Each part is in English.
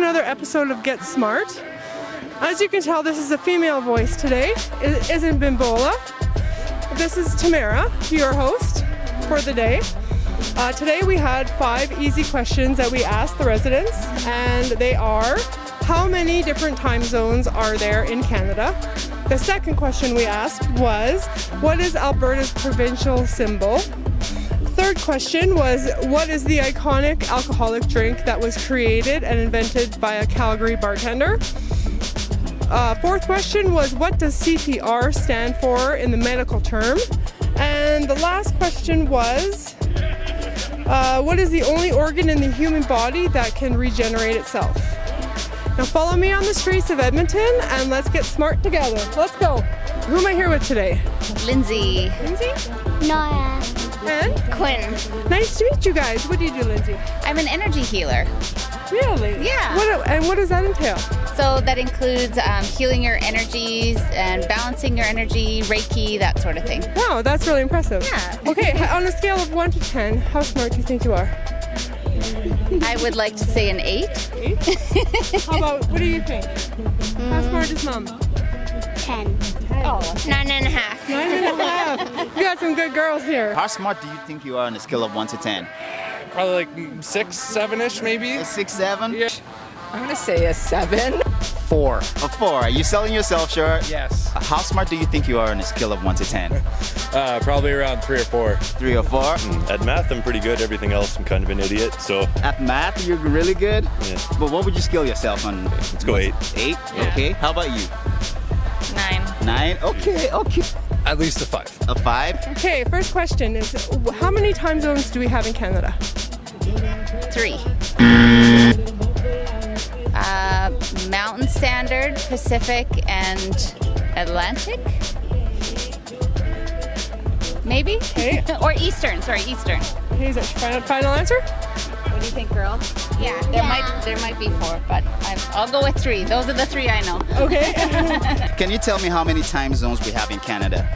another episode of Get Smart. As you can tell, this is a female voice today. It isn't Bimbola. This is Tamara, your host for the day. Today we had 5 easy questions that we asked the residents, and they are: how many different time zones are there in Canada? The second question we asked was, what is Alberta's provincial symbol? Third question was, what is the iconic alcoholic drink that was created and invented by a Calgary bartender? Fourth question was, what does CPR stand for in the medical term? And the last question was, what is the only organ in the human body that can regenerate itself? Now follow me on the streets of Edmonton and let's get smart together. Let's go. Who am I here with today? Lindsay. Lindsay? Nora. And? Quinn. Nice to meet you guys. What do you do, Lindsay? I'm an energy healer. Really? Yeah. And what does that entail? So that includes healing your energies and balancing your energy, Reiki, that sort of thing. Wow, that's really impressive. Yeah. Okay, on a scale of 1 to 10, how smart do you think you are? I would like to say an 8. 8? How about, what do you think? How smart is Mom? 10. Oh, 9.5. 9.5. You got some good girls here. How smart do you think you are on a scale of 1 to 10? Probably like 6, 7-ish maybe. A 6, 7? Yeah. I'm gonna say a 7. 4. A 4. Are you selling yourself short? Yes. How smart do you think you are on a scale of 1 to 10? Probably around 3 or 4. 3 or 4? At math, I'm pretty good. Everything else, I'm kind of an idiot. So At math, you're really good? Yeah. But what would you scale yourself on? Let's go 8. 8? Okay. How about you? 9. 9? Okay. At least a 5. A 5? Okay, first question is, how many time zones do we have in Canada? 3. Mountain Standard, Pacific, and Atlantic? Maybe? Okay. Or Eastern, sorry, Eastern. Okay, is that your final answer? What do you think, girls? Yeah. There might be 4, but I'll go with 3. Those are the 3 I know. Okay. Can you tell me how many time zones we have in Canada?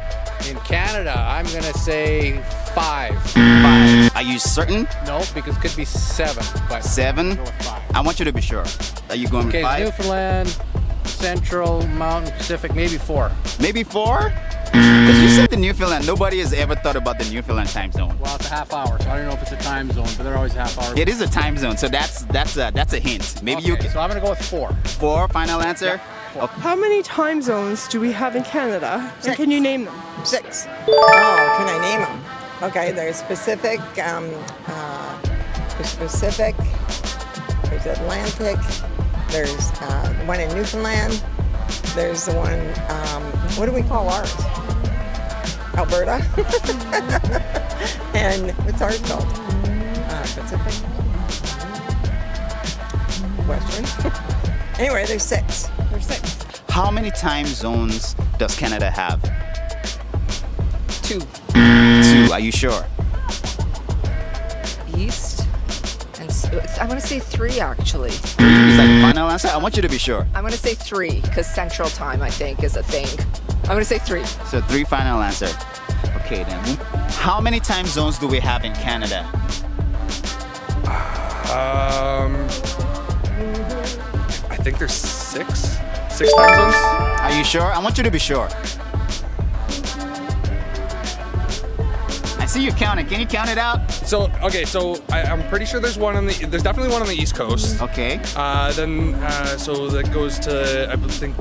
In Canada, I'm gonna say 5. 5. Are you certain? No, because it could be 7. But 7? Go with 5. I want you to be sure. Are you going with Okay, 5? Newfoundland, Central, Mountain, Pacific, maybe 4. Maybe 4? Because you said the Newfoundland. Nobody has ever thought about the Newfoundland time zone. Well, it's a half hour, so I don't know if it's a time zone, but they're always half hours. It is a time zone, so that's a hint. Maybe you Okay, can. so I'm gonna go with 4. 4 final answer? How many time zones do we have in Canada? And can you name them? 6. Oh, can I name them? Okay, there's Pacific, there's Atlantic, there's one in Newfoundland, there's the one, what do we call ours? Alberta. And what's ours called? Pacific? Western? Anyway, there's 6. There's 6. How many time zones does Canada have? 2. 2, are you sure? East, and I'm going to say 3 actually. Is that your final answer? I want you to be sure. I'm going to say 3 because Central Time I think is a thing. I'm going to say 3. So 3 final answer. Okay then. How many time zones do we have in Canada? I think there's 6. 6 time zones? Are you sure? I want you to be sure. I see you counting. Can you count it out? So I'm pretty sure there's there's definitely one on the East Coast. Okay. So that goes to, I think,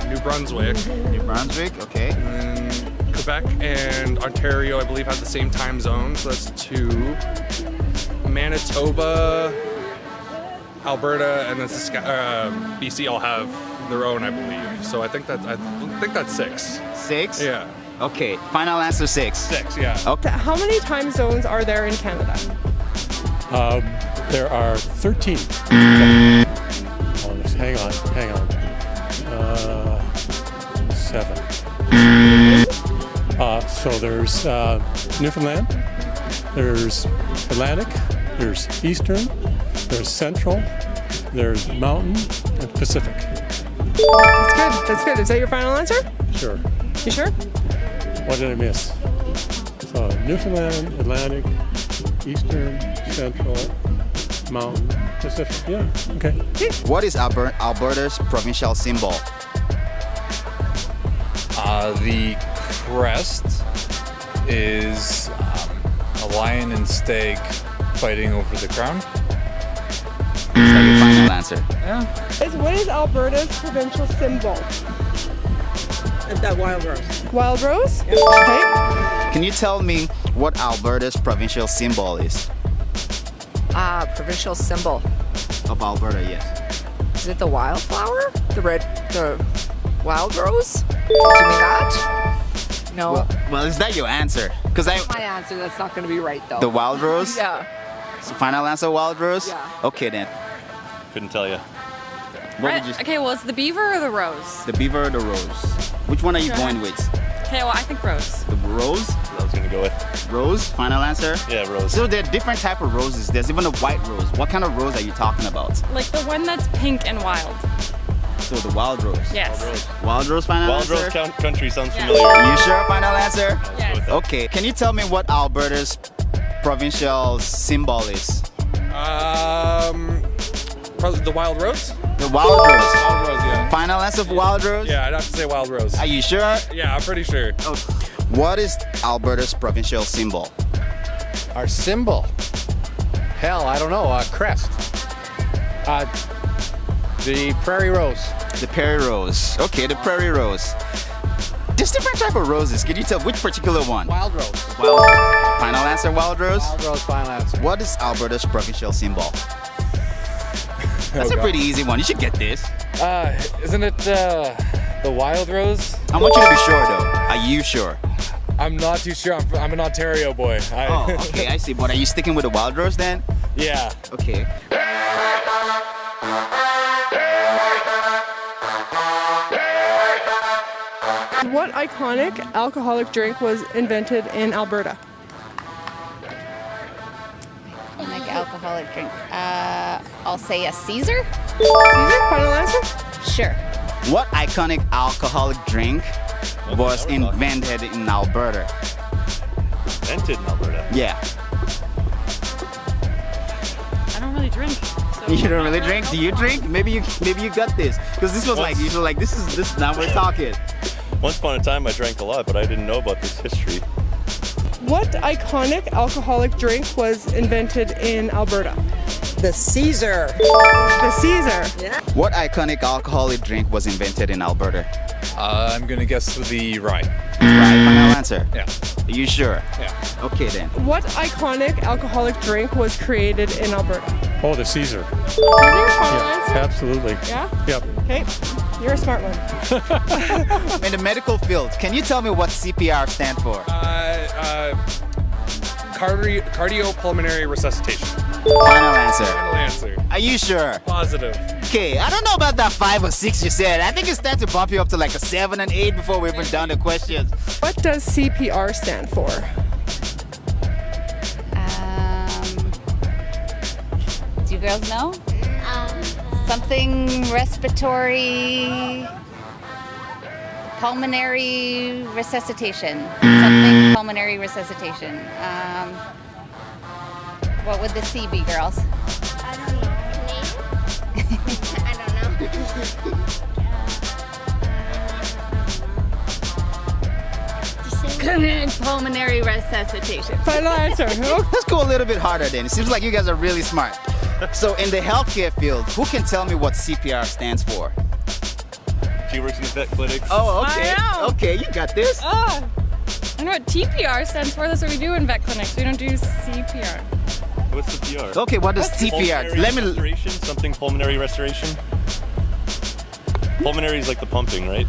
New Brunswick. New Brunswick, okay. And then Quebec and Ontario, I believe, have the same time zone. So that's 2. Manitoba, Alberta, and then BC all have their own, I believe. So I think that's 6. 6? Yeah. Okay. Final answer 6. 6, yeah. Okay. How many time zones are there in Canada? There are 13. Hang on. 7. So there's Newfoundland, there's Atlantic, there's Eastern, there's Central, there's Mountain, and Pacific. That's good. Is that your final answer? Sure. You sure? What did I miss? So Newfoundland, Atlantic, Eastern, Central, Mountain, Pacific. Yeah. Okay. What is Alberta's provincial symbol? The crest is a lion and stag fighting over the crown. Is that your final answer? Yeah. What is Alberta's provincial symbol? That wild rose. Wild rose? Yep. Okay. Can you tell me what Alberta's provincial symbol is? Provincial symbol. Of Alberta, yes. Is it the wildflower? The wild rose? Do you mean that? No. Well, is that your answer? Because My answer, that's not going to be right though. the wild rose? Yeah. So final answer, wild rose? Yeah. Okay then. Couldn't tell you. What did you? Okay, well, it's the beaver or the rose? The beaver or the rose? Which one are you going with? Okay, well, I think rose. The rose? I was gonna go with. Rose? Final answer? Yeah, rose. So there are different type of roses. There's even a white rose. What kind of rose are you talking about? Like the one that's pink and wild. So the wild rose. Yes. Wild rose. Wild rose final Wild answer? Rose Country sounds Yeah. familiar. You sure final answer? Yes. Okay. Can you tell me what Alberta's provincial symbol is? Probably the wild rose. The wild rose. Wild rose, yeah. Final answer for wild rose? Yeah, I'd have to say wild rose. Are you sure? Yeah, I'm pretty sure. What is Alberta's provincial symbol? Our symbol? Hell, I don't know. Crest. The prairie rose. The prairie rose. Okay, the prairie rose. There's different type of roses. Can you tell which particular one? Wild rose. Wild rose. Final answer, wild rose? Wild rose, final answer. What is Alberta's provincial symbol? That's a God. pretty easy one. You should get this. Isn't it the wild rose? I want you to be sure though. Are you sure? I'm not too sure. I'm an Ontario boy. Oh, okay, I see. But are you sticking with the wild rose then? Yeah. Okay. What iconic alcoholic drink was invented in Alberta? Like alcoholic drink. I'll say a Caesar. Caesar, final answer? Sure. What iconic alcoholic drink was invented in Alberta? Invented in Alberta. Yeah. I don't really drink. So You don't really drink? Do you drink? Maybe you got this. Because this was like Once- usually like this is now we're talking. Once upon a time, I drank a lot, but I didn't know about this history. What iconic alcoholic drink was invented in Alberta? The Caesar. The Caesar. Yeah. What iconic alcoholic drink was invented in Alberta? I'm gonna guess the rye. Right, final answer. Yeah. Are you sure? Yeah. Okay then. What iconic alcoholic drink was created in Alberta? Oh, the Caesar. Caesar, final Yeah, answer? absolutely. Yeah? Yep. Okay. You're a smart one. In the medical field, can you tell me what CPR stand for? Cardiopulmonary resuscitation. Final answer. Final answer. Are you sure? Positive. Okay, I don't know about that 5 or 6 you said. I think it's time to bump you up to like a 7 and 8 before we even done the questions. What does CPR stand for? Do you girls know? Something respiratory, pulmonary resuscitation. Something pulmonary resuscitation. What would the C be, girls? I don't know. Canadian? I don't know. Pulmonary resuscitation. Final answer. Let's go a little bit harder then. It seems like you guys are really smart. So in the healthcare field, who can tell me what CPR stands for? She works in the vet clinic. Oh, okay. I know. Okay, you got this. I know what TPR stands for. That's what we do in vet clinics. We don't do CPR. What's the PR? Okay, what does TPR? Pulmonary Let me. restoration? Something pulmonary restoration? Pulmonary is like the pumping, right?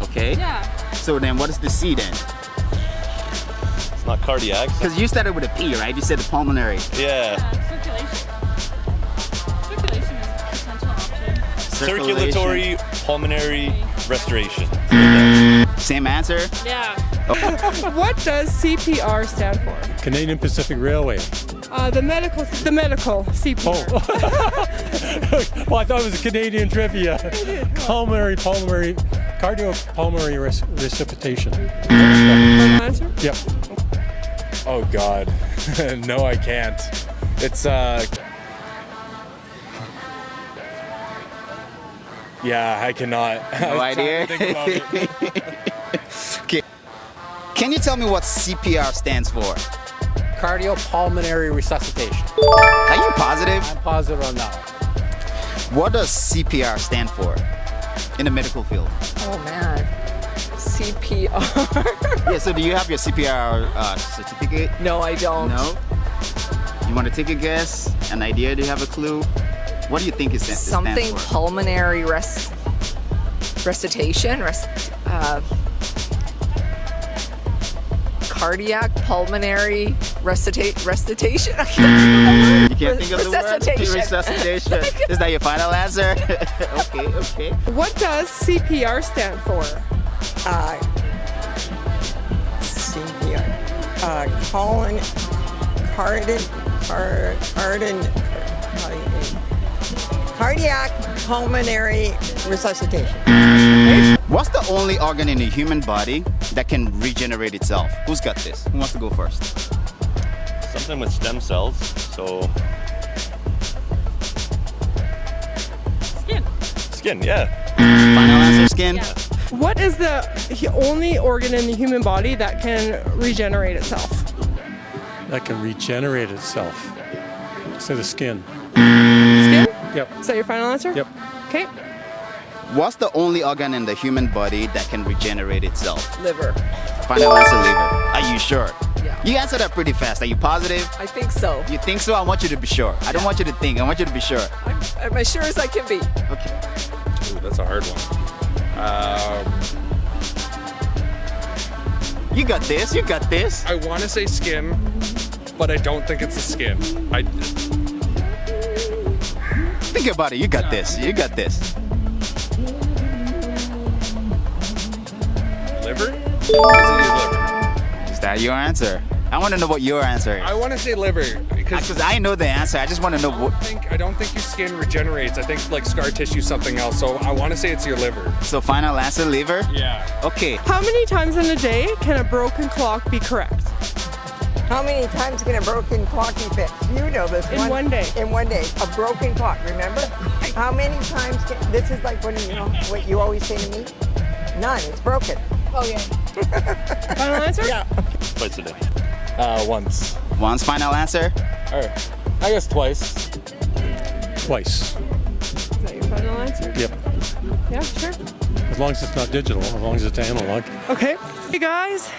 Okay. Yeah. So then, what is the C then? It's not cardiac. Because you started with a P, right? You said the pulmonary. Yeah. Circulation. Circulation is a potential option. Circulatory pulmonary restoration. Same answer. Yeah. What does CPR stand for? Canadian Pacific Railway. The medical CPR. Oh. Well, I thought it was a Canadian trivia. Cardiopulmonary resuscitation. Final answer? Yep. Oh God. No, I can't. It's Yeah, I cannot. No idea? Okay. Can you tell me what CPR stands for? Cardiopulmonary resuscitation. Are you positive? I'm positive on that one. What does CPR stand for in the medical field? Oh man. CPR. Yeah, so do you have your CPR certificate? No, I don't. No? You want to take a guess? An idea? Do you have a clue? What do you think it stands for? Something pulmonary recitation. Cardiac pulmonary recitation. I can't You can't think of the word? Resuscitation. Resuscitation. Is that your final answer? Okay. What does CPR stand for? CPR. Cardiac pulmonary resuscitation. What's the only organ in the human body that can regenerate itself? Who's got this? Who wants to go first? Something with stem cells. So skin, yeah. Final answer, skin? Yeah. What is the only organ in the human body that can regenerate itself? That can regenerate itself. Say the skin. Skin? Yep. Is that your final answer? Yep. Okay. What's the only organ in the human body that can regenerate itself? Liver. Final answer, liver. Are you sure? Yeah. You answered that pretty fast. Are you positive? I think so. You think so? I want you to be sure. I don't want you to think. I want you to be sure. I'm as sure as I can be. Okay. Ooh, that's a hard one. You got this. You got this. I want to say skin, but I don't think it's the skin. Think about it. You got this. You got this. Liver? Is it your liver? Is that your answer? I want to know what your answer is. I want to say liver Because I know the answer. I just want to know what. I don't think your skin regenerates. I think like scar tissue is something else. So I want to say it's your liver. So final answer, liver? Yeah. Okay. How many times in a day can a broken clock be correct? How many times can a broken clock be fixed? You know this. In one day. In one day. A broken clock, remember? How many times can, this is like when you know what you always say to me? None, it's broken. Oh yeah. Final answer? Yeah. Twice a day. Once. One's final answer? Or, I guess twice. Twice. Is that your final answer? Yep. Yeah, sure. As long as it's not digital, as long as it's analog. Okay. Hey guys,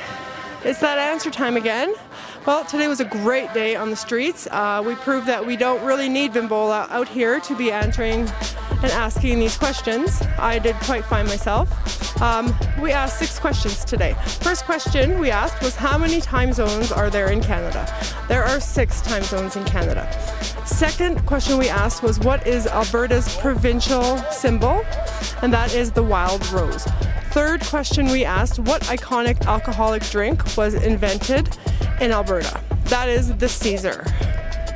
it's that answer time again. Well, today was a great day on the streets. We proved that we don't really need Bimbola out here to be answering and asking these questions. I did quite fine myself. We asked 6 questions today. First question we asked was how many time zones are there in Canada? There are 6 time zones in Canada. Second question we asked was what is Alberta's provincial symbol? And that is the wild rose. Third question we asked what iconic alcoholic drink was invented in Alberta? That is the Caesar.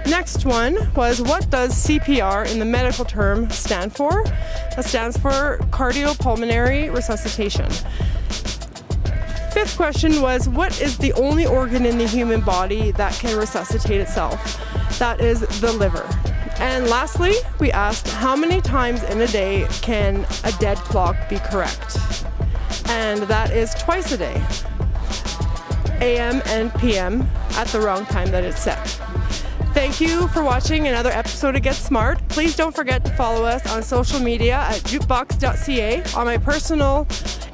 Next one was what does CPR in the medical term stand for? That stands for cardiopulmonary resuscitation. Fifth question was what is the only organ in the human body that can resuscitate itself? That is the liver. And lastly, we asked how many times in a day can a dead clock be correct? And that is twice a day, AM and PM at the wrong time that it's set. Thank you for watching another episode of Get Smart. Please don't forget to follow us on social media at jukebox.ca, on my personal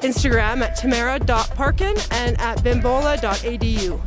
Instagram at tamara.parkin and at bimbola.adu.